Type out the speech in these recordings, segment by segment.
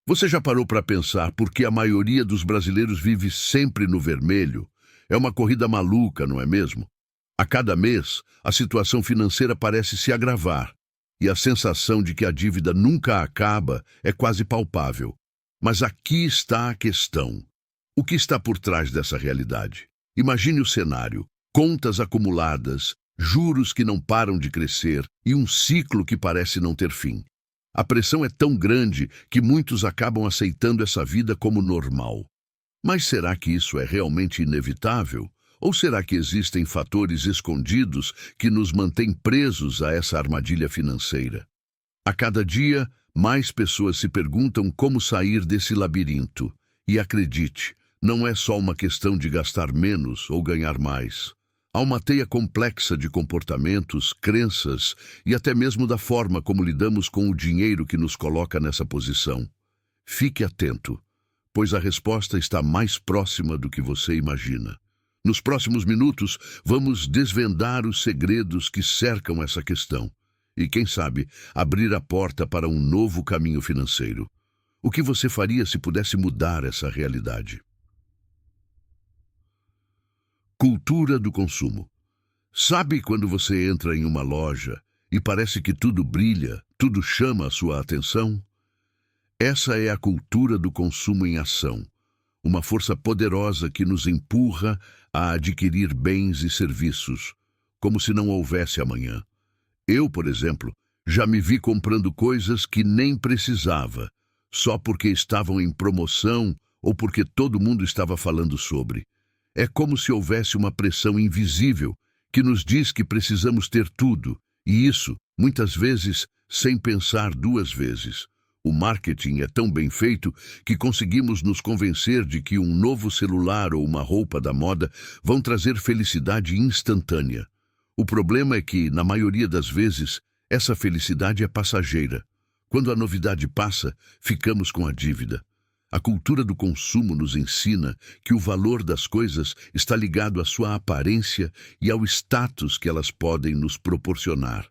Você já parou para pensar por que a maioria dos brasileiros vive sempre no vermelho? É uma corrida maluca, não é mesmo? A cada mês, a situação financeira parece se agravar e a sensação de que a dívida nunca acaba é quase palpável. Mas aqui está a questão. O que está por trás dessa realidade? Imagine o cenário: contas acumuladas, juros que não param de crescer e um ciclo que parece não ter fim. A pressão é tão grande que muitos acabam aceitando essa vida como normal. Mas será que isso é realmente inevitável? Ou será que existem fatores escondidos que nos mantêm presos a essa armadilha financeira? A cada dia, mais pessoas se perguntam como sair desse labirinto. E acredite, não é só uma questão de gastar menos ou ganhar mais. Há uma teia complexa de comportamentos, crenças e até mesmo da forma como lidamos com o dinheiro que nos coloca nessa posição. Fique atento, pois a resposta está mais próxima do que você imagina. Nos próximos minutos, vamos desvendar os segredos que cercam essa questão e, quem sabe, abrir a porta para um novo caminho financeiro. O que você faria se pudesse mudar essa realidade? Cultura do consumo. Sabe quando você entra em uma loja e parece que tudo brilha, tudo chama a sua atenção? Essa é a cultura do consumo em ação, uma força poderosa que nos empurra a adquirir bens e serviços, como se não houvesse amanhã. Eu, por exemplo, já me vi comprando coisas que nem precisava, só porque estavam em promoção ou porque todo mundo estava falando sobre. É como se houvesse uma pressão invisível que nos diz que precisamos ter tudo, e isso, muitas vezes, sem pensar duas vezes. O marketing é tão bem feito que conseguimos nos convencer de que um novo celular ou uma roupa da moda vão trazer felicidade instantânea. O problema é que, na maioria das vezes, essa felicidade é passageira. Quando a novidade passa, ficamos com a dívida. A cultura do consumo nos ensina que o valor das coisas está ligado à sua aparência e ao status que elas podem nos proporcionar.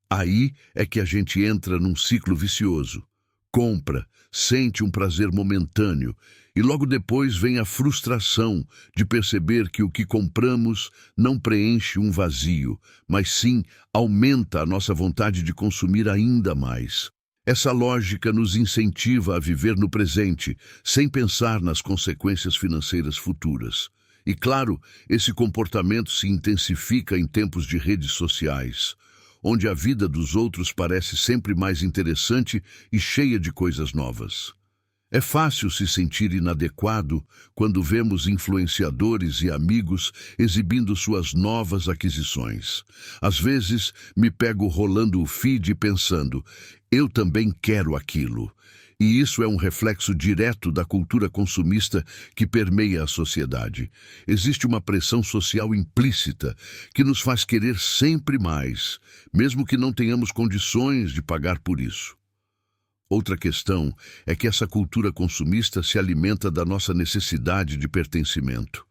Aí é que a gente entra num ciclo vicioso. Compra, sente um prazer momentâneo e logo depois vem a frustração de perceber que o que compramos não preenche um vazio, mas sim aumenta a nossa vontade de consumir ainda mais. Essa lógica nos incentiva a viver no presente, sem pensar nas consequências financeiras futuras. E claro, esse comportamento se intensifica em tempos de redes sociais, onde a vida dos outros parece sempre mais interessante e cheia de coisas novas. É fácil se sentir inadequado quando vemos influenciadores e amigos exibindo suas novas aquisições. Às vezes, me pego rolando o feed e pensando, eu também quero aquilo. E isso é um reflexo direto da cultura consumista que permeia a sociedade. Existe uma pressão social implícita que nos faz querer sempre mais, mesmo que não tenhamos condições de pagar por isso. Outra questão é que essa cultura consumista se alimenta da nossa necessidade de pertencimento.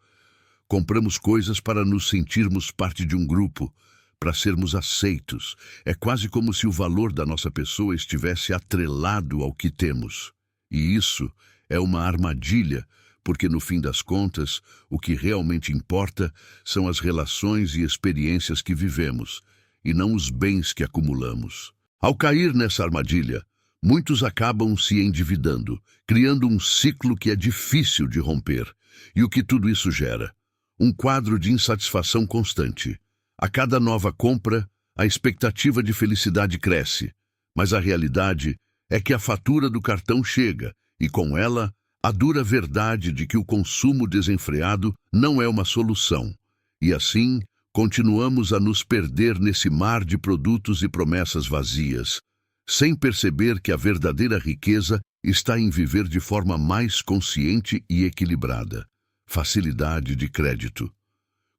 Compramos coisas para nos sentirmos parte de um grupo, para sermos aceitos. É quase como se o valor da nossa pessoa estivesse atrelado ao que temos. E isso é uma armadilha, porque no fim das contas, o que realmente importa são as relações e experiências que vivemos, e não os bens que acumulamos. Ao cair nessa armadilha, muitos acabam se endividando, criando um ciclo que é difícil de romper. E o que tudo isso gera? Um quadro de insatisfação constante. A cada nova compra, a expectativa de felicidade cresce, mas a realidade é que a fatura do cartão chega e, com ela, a dura verdade de que o consumo desenfreado não é uma solução. E assim, continuamos a nos perder nesse mar de produtos e promessas vazias, sem perceber que a verdadeira riqueza está em viver de forma mais consciente e equilibrada. Facilidade de crédito.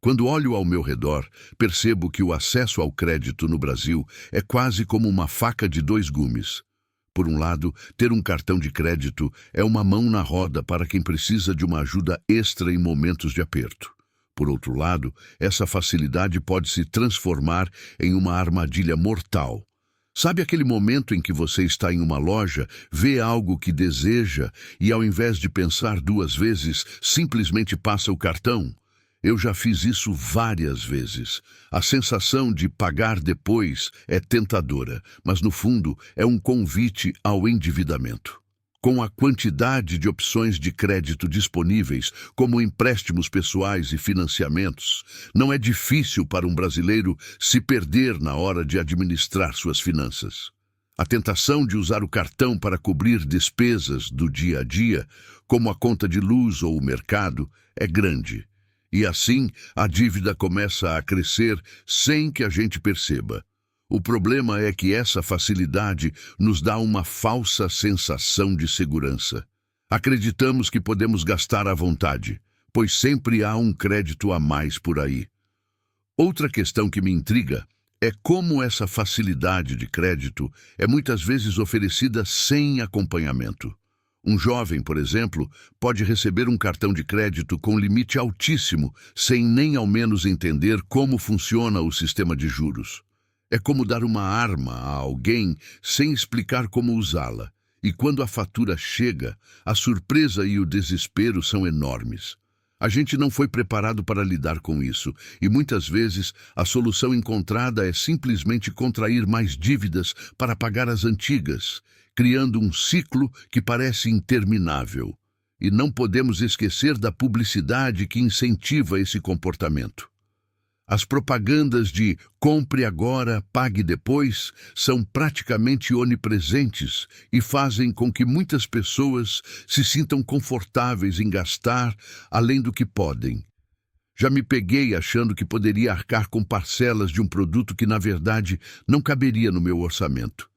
Quando olho ao meu redor, percebo que o acesso ao crédito no Brasil é quase como uma faca de dois gumes. Por um lado, ter um cartão de crédito é uma mão na roda para quem precisa de uma ajuda extra em momentos de aperto. Por outro lado, essa facilidade pode se transformar em uma armadilha mortal. Sabe aquele momento em que você está em uma loja, vê algo que deseja e, ao invés de pensar duas vezes, simplesmente passa o cartão? Eu já fiz isso várias vezes. A sensação de pagar depois é tentadora, mas no fundo é um convite ao endividamento. Com a quantidade de opções de crédito disponíveis, como empréstimos pessoais e financiamentos, não é difícil para um brasileiro se perder na hora de administrar suas finanças. A tentação de usar o cartão para cobrir despesas do dia a dia, como a conta de luz ou o mercado, é grande. E assim, a dívida começa a crescer sem que a gente perceba. O problema é que essa facilidade nos dá uma falsa sensação de segurança. Acreditamos que podemos gastar à vontade, pois sempre há um crédito a mais por aí. Outra questão que me intriga é como essa facilidade de crédito é muitas vezes oferecida sem acompanhamento. Um jovem, por exemplo, pode receber um cartão de crédito com limite altíssimo, sem nem ao menos entender como funciona o sistema de juros. É como dar uma arma a alguém sem explicar como usá-la. E quando a fatura chega, a surpresa e o desespero são enormes. A gente não foi preparado para lidar com isso, e muitas vezes a solução encontrada é simplesmente contrair mais dívidas para pagar as antigas, criando um ciclo que parece interminável. E não podemos esquecer da publicidade que incentiva esse comportamento. As propagandas de "compre agora, pague depois" são praticamente onipresentes e fazem com que muitas pessoas se sintam confortáveis em gastar além do que podem. Já me peguei achando que poderia arcar com parcelas de um produto que, na verdade, não caberia no meu orçamento.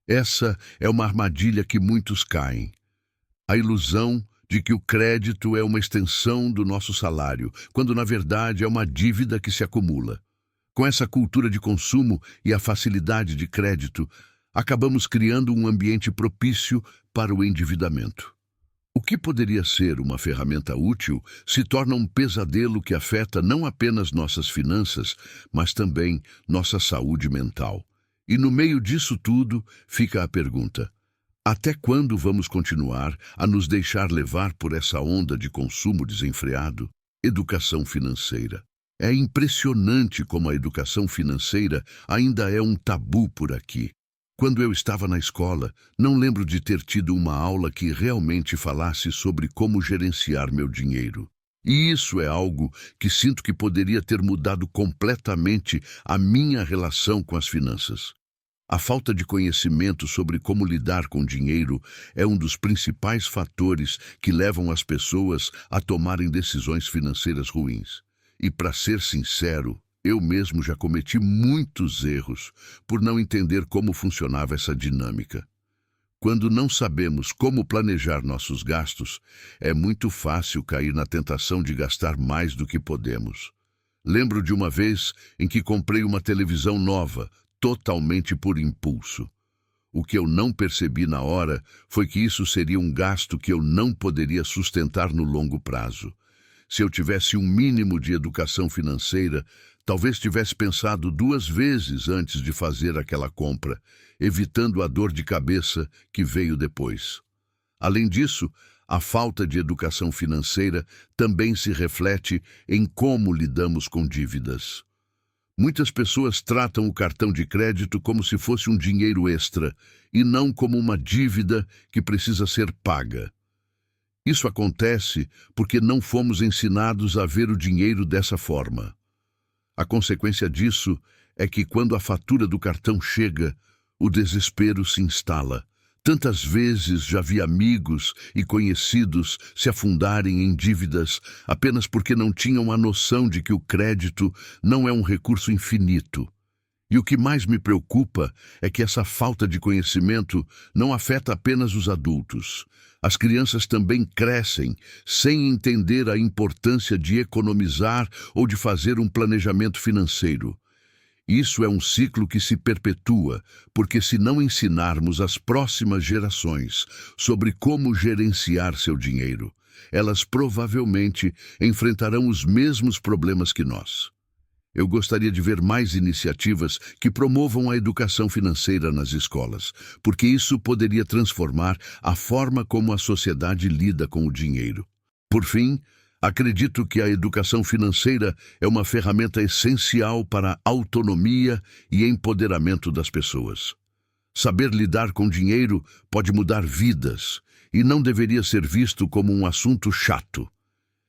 Essa é uma armadilha que muitos caem. A ilusão de que o crédito é uma extensão do nosso salário, quando na verdade é uma dívida que se acumula. Com essa cultura de consumo e a facilidade de crédito, acabamos criando um ambiente propício para o endividamento. O que poderia ser uma ferramenta útil se torna um pesadelo que afeta não apenas nossas finanças, mas também nossa saúde mental. E no meio disso tudo fica a pergunta: até quando vamos continuar a nos deixar levar por essa onda de consumo desenfreado? Educação financeira. É impressionante como a educação financeira ainda é um tabu por aqui. Quando eu estava na escola, não lembro de ter tido uma aula que realmente falasse sobre como gerenciar meu dinheiro. E isso é algo que sinto que poderia ter mudado completamente a minha relação com as finanças. A falta de conhecimento sobre como lidar com dinheiro é um dos principais fatores que levam as pessoas a tomarem decisões financeiras ruins. E, para ser sincero, eu mesmo já cometi muitos erros por não entender como funcionava essa dinâmica. Quando não sabemos como planejar nossos gastos, é muito fácil cair na tentação de gastar mais do que podemos. Lembro de uma vez em que comprei uma televisão nova, totalmente por impulso. O que eu não percebi na hora foi que isso seria um gasto que eu não poderia sustentar no longo prazo. Se eu tivesse um mínimo de educação financeira, talvez tivesse pensado duas vezes antes de fazer aquela compra, evitando a dor de cabeça que veio depois. Além disso, a falta de educação financeira também se reflete em como lidamos com dívidas. Muitas pessoas tratam o cartão de crédito como se fosse um dinheiro extra e não como uma dívida que precisa ser paga. Isso acontece porque não fomos ensinados a ver o dinheiro dessa forma. A consequência disso é que, quando a fatura do cartão chega, o desespero se instala. Tantas vezes já vi amigos e conhecidos se afundarem em dívidas apenas porque não tinham a noção de que o crédito não é um recurso infinito. E o que mais me preocupa é que essa falta de conhecimento não afeta apenas os adultos. As crianças também crescem sem entender a importância de economizar ou de fazer um planejamento financeiro. Isso é um ciclo que se perpetua, porque se não ensinarmos as próximas gerações sobre como gerenciar seu dinheiro, elas provavelmente enfrentarão os mesmos problemas que nós. Eu gostaria de ver mais iniciativas que promovam a educação financeira nas escolas, porque isso poderia transformar a forma como a sociedade lida com o dinheiro. Por fim, acredito que a educação financeira é uma ferramenta essencial para a autonomia e empoderamento das pessoas. Saber lidar com dinheiro pode mudar vidas e não deveria ser visto como um assunto chato.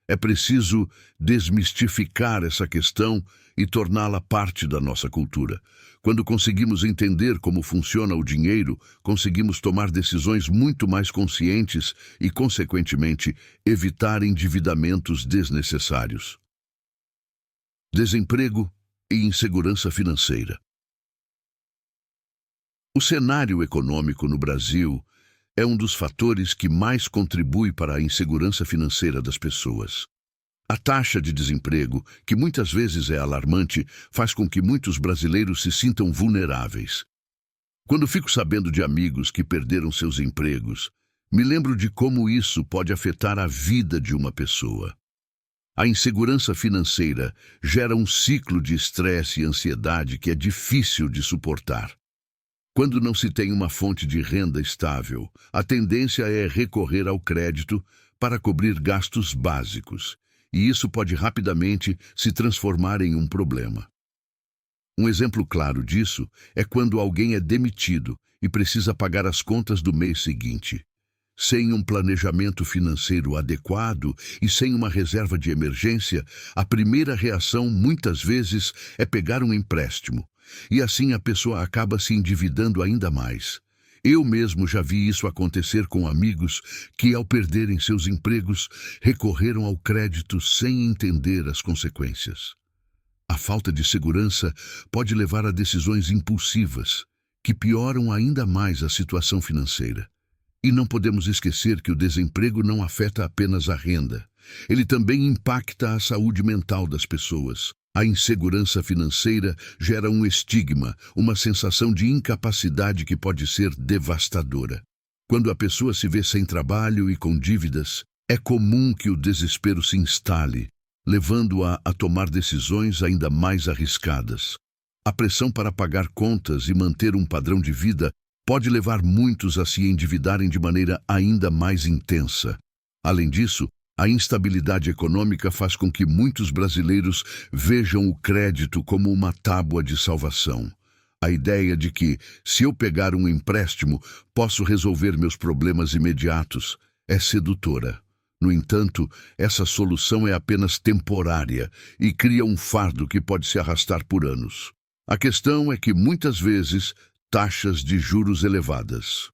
É preciso desmistificar essa questão e torná-la parte da nossa cultura. Quando conseguimos entender como funciona o dinheiro, conseguimos tomar decisões muito mais conscientes e, consequentemente, evitar endividamentos desnecessários. Desemprego e insegurança financeira. O cenário econômico no Brasil é um dos fatores que mais contribui para a insegurança financeira das pessoas. A taxa de desemprego, que muitas vezes é alarmante, faz com que muitos brasileiros se sintam vulneráveis. Quando fico sabendo de amigos que perderam seus empregos, me lembro de como isso pode afetar a vida de uma pessoa. A insegurança financeira gera um ciclo de estresse e ansiedade que é difícil de suportar. Quando não se tem uma fonte de renda estável, a tendência é recorrer ao crédito para cobrir gastos básicos, e isso pode rapidamente se transformar em um problema. Um exemplo claro disso é quando alguém é demitido e precisa pagar as contas do mês seguinte. Sem um planejamento financeiro adequado e sem uma reserva de emergência, a primeira reação muitas vezes é pegar um empréstimo. E assim a pessoa acaba se endividando ainda mais. Eu mesmo já vi isso acontecer com amigos que, ao perderem seus empregos, recorreram ao crédito sem entender as consequências. A falta de segurança pode levar a decisões impulsivas, que pioram ainda mais a situação financeira. E não podemos esquecer que o desemprego não afeta apenas a renda. Ele também impacta a saúde mental das pessoas. A insegurança financeira gera um estigma, uma sensação de incapacidade que pode ser devastadora. Quando a pessoa se vê sem trabalho e com dívidas, é comum que o desespero se instale, levando-a a tomar decisões ainda mais arriscadas. A pressão para pagar contas e manter um padrão de vida pode levar muitos a se endividarem de maneira ainda mais intensa. Além disso, a instabilidade econômica faz com que muitos brasileiros vejam o crédito como uma tábua de salvação. A ideia de que, se eu pegar um empréstimo, posso resolver meus problemas imediatos é sedutora. No entanto, essa solução é apenas temporária e cria um fardo que pode se arrastar por anos. A questão é que, muitas vezes, taxas de juros elevadas.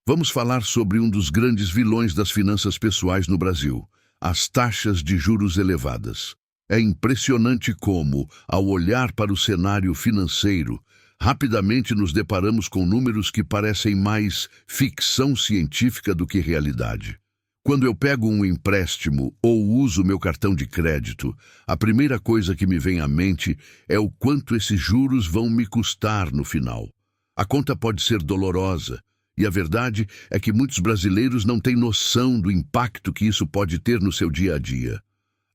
Vamos falar sobre um dos grandes vilões das finanças pessoais no Brasil, as taxas de juros elevadas. É impressionante como, ao olhar para o cenário financeiro, rapidamente nos deparamos com números que parecem mais ficção científica do que realidade. Quando eu pego um empréstimo ou uso meu cartão de crédito, a primeira coisa que me vem à mente é o quanto esses juros vão me custar no final. A conta pode ser dolorosa, e a verdade é que muitos brasileiros não têm noção do impacto que isso pode ter no seu dia a dia.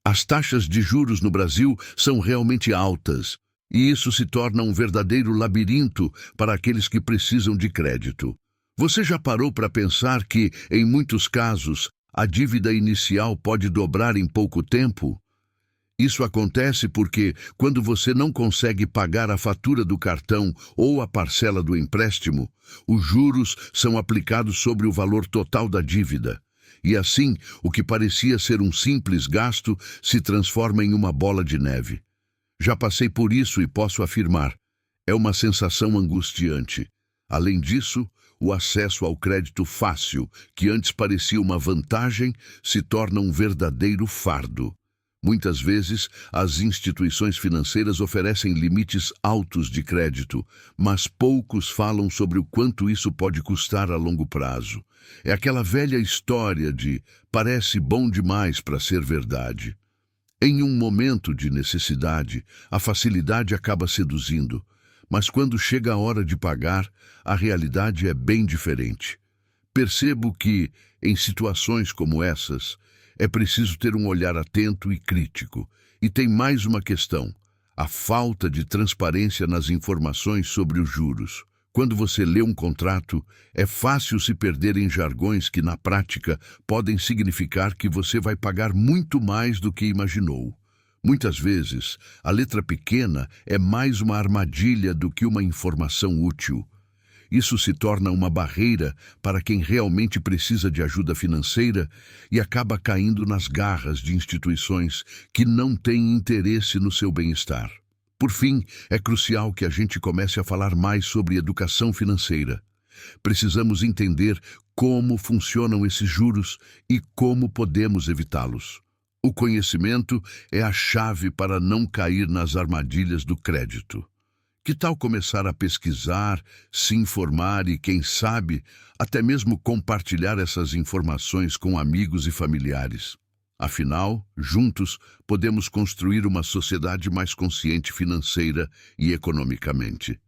As taxas de juros no Brasil são realmente altas, e isso se torna um verdadeiro labirinto para aqueles que precisam de crédito. Você já parou para pensar que, em muitos casos, a dívida inicial pode dobrar em pouco tempo? Isso acontece porque, quando você não consegue pagar a fatura do cartão ou a parcela do empréstimo, os juros são aplicados sobre o valor total da dívida. E assim, o que parecia ser um simples gasto se transforma em uma bola de neve. Já passei por isso e posso afirmar, é uma sensação angustiante. Além disso, o acesso ao crédito fácil, que antes parecia uma vantagem, se torna um verdadeiro fardo. Muitas vezes, as instituições financeiras oferecem limites altos de crédito, mas poucos falam sobre o quanto isso pode custar a longo prazo. É aquela velha história de parece bom demais para ser verdade. Em um momento de necessidade, a facilidade acaba seduzindo, mas quando chega a hora de pagar, a realidade é bem diferente. Percebo que, em situações como essas, é preciso ter um olhar atento e crítico. E tem mais uma questão. a falta de transparência nas informações sobre os juros. Quando você lê um contrato, é fácil se perder em jargões que, na prática, podem significar que você vai pagar muito mais do que imaginou. Muitas vezes, a letra pequena é mais uma armadilha do que uma informação útil. Isso se torna uma barreira para quem realmente precisa de ajuda financeira e acaba caindo nas garras de instituições que não têm interesse no seu bem-estar. Por fim, é crucial que a gente comece a falar mais sobre educação financeira. Precisamos entender como funcionam esses juros e como podemos evitá-los. O conhecimento é a chave para não cair nas armadilhas do crédito. Que tal começar a pesquisar, se informar e, quem sabe, até mesmo compartilhar essas informações com amigos e familiares? Afinal, juntos, podemos construir uma sociedade mais consciente financeira e economicamente.